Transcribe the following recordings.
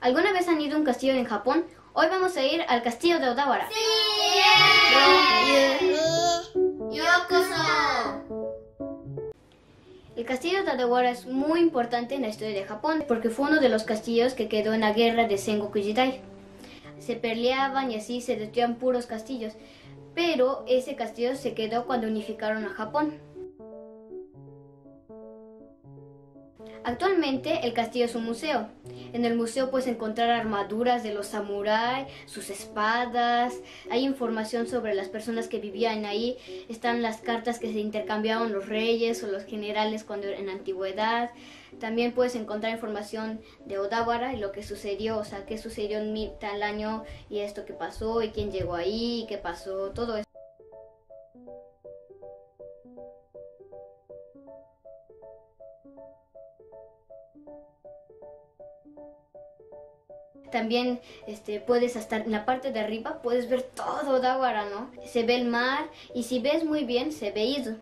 ¿Alguna vez han ido a un castillo en Japón? Hoy vamos a ir al castillo de Odawara. ¡Sí! ¡Yokoso! El castillo de Odawara es muy importante en la historia de Japón porque fue uno de los castillos que quedó en la guerra de Sengoku Jidai. Se peleaban y así se destruían puros castillos, pero ese castillo se quedó cuando unificaron a Japón. Actualmente el castillo es un museo. En el museo puedes encontrar armaduras de los samuráis, sus espadas, hay información sobre las personas que vivían ahí, están las cartas que se intercambiaban los reyes o los generales cuando en la antigüedad. También puedes encontrar información de Odawara y lo que sucedió, o sea, qué sucedió en tal año y esto que pasó y quién llegó ahí y qué pasó, todo eso. También puedes estar en la parte de arriba, puedes ver todo Odawara, ¿no? Se ve el mar y si ves muy bien se ve Izu.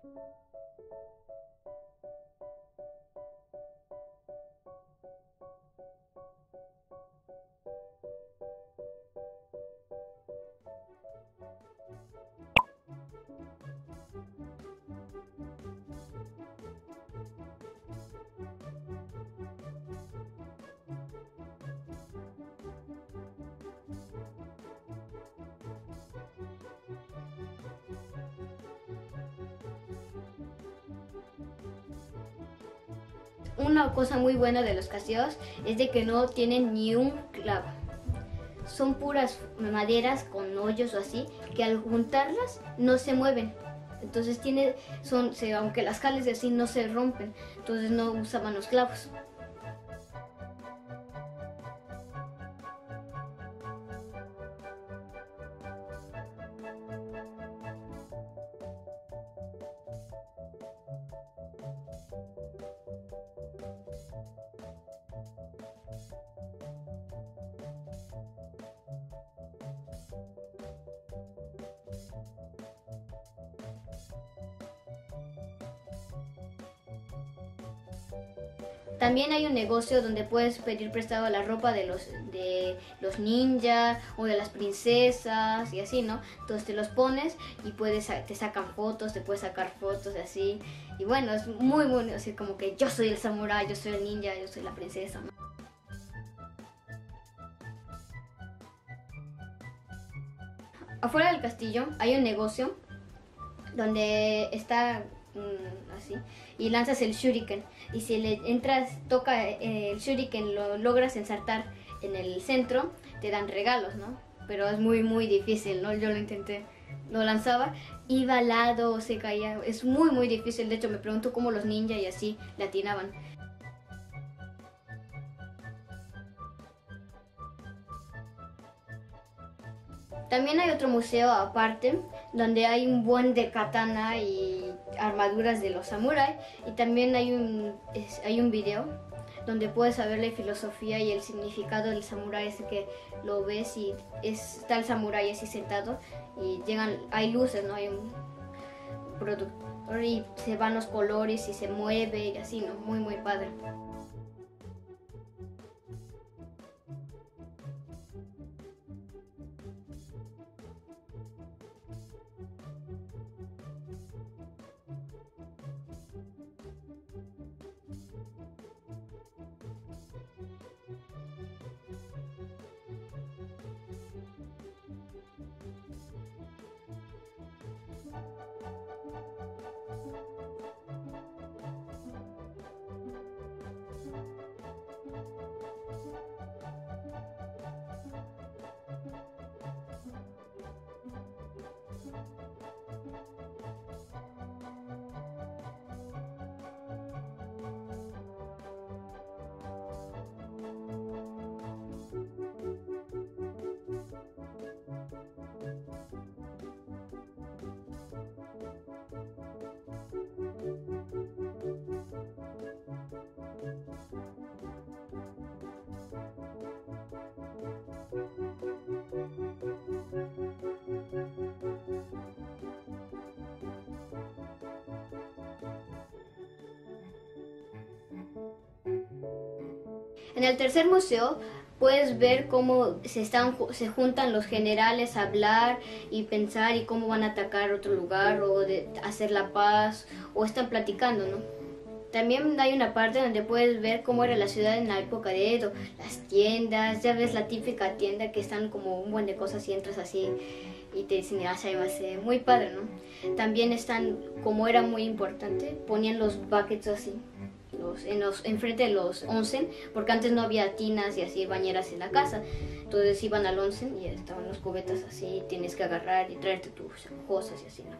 Una cosa muy buena de los castillos es de que no tienen ni un clavo. Son puras maderas con hoyos o así, que al juntarlas no se mueven. Entonces aunque las jales así no se rompen, entonces no usaban los clavos. También hay un negocio donde puedes pedir prestado la ropa de los ninjas o de las princesas y así, ¿no? Entonces te los pones y te sacan fotos, te puedes sacar fotos así. Y bueno, es muy bueno, así como que yo soy el samurái, yo soy el ninja, yo soy la princesa, ¿no? Afuera del castillo hay un negocio donde está así y lanzas el shuriken y si le toca el shuriken, lo logras ensartar en el centro, te dan regalos, ¿no? Pero es muy difícil, ¿no? Yo lo intenté, lo lanzaba, iba al lado, se caía, es muy difícil. De hecho me pregunto cómo los ninjas y así le atinaban. También hay otro museo aparte donde hay un buen de katana y armaduras de los samuráis y también hay un video donde puedes saber la filosofía y el significado del samurái, ese que lo ves y está el samurái así sentado y hay luces, ¿no? Hay un productor y se van los colores y se mueve y así, ¿no? Muy padre. En el tercer museo puedes ver cómo se juntan los generales a hablar y pensar y cómo van a atacar otro lugar o de hacer la paz o están platicando, ¿no? También hay una parte donde puedes ver cómo era la ciudad en la época de Edo, las tiendas, ya ves la típica tienda que están como un buen de cosas y entras así y te dicen, muy padre, ¿no? También están, como era muy importante, ponían los buckets así, enfrente de los onsen, porque antes no había tinas y así bañeras en la casa. Entonces iban al onsen y estaban los cubetas así, tienes que agarrar y traerte tus cosas y así, ¿no?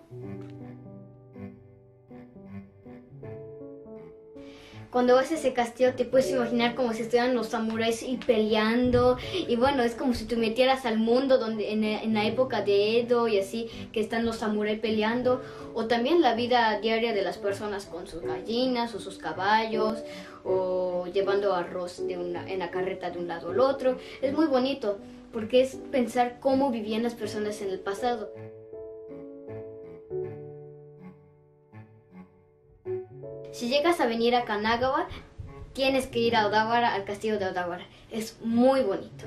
Cuando vas a ese castillo te puedes imaginar como si estuvieran los samuráis y peleando y bueno, es como si te metieras al mundo donde en la época de Edo y así, que están los samuráis peleando, o también la vida diaria de las personas con sus gallinas o sus caballos o llevando arroz en la carreta de un lado al otro. Es muy bonito porque es pensar cómo vivían las personas en el pasado. Si llegas a venir a Kanagawa, tienes que ir a Odawara, al castillo de Odawara. Es muy bonito.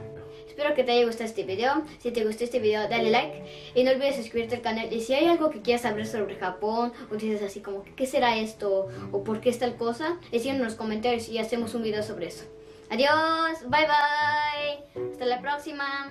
Espero que te haya gustado este video. Si te gustó este video, dale like. Y no olvides suscribirte al canal. Y si hay algo que quieras saber sobre Japón, o dices así como, ¿qué será esto? O ¿por qué es tal cosa? Decídnos en los comentarios y hacemos un video sobre eso. Adiós, bye bye. Hasta la próxima.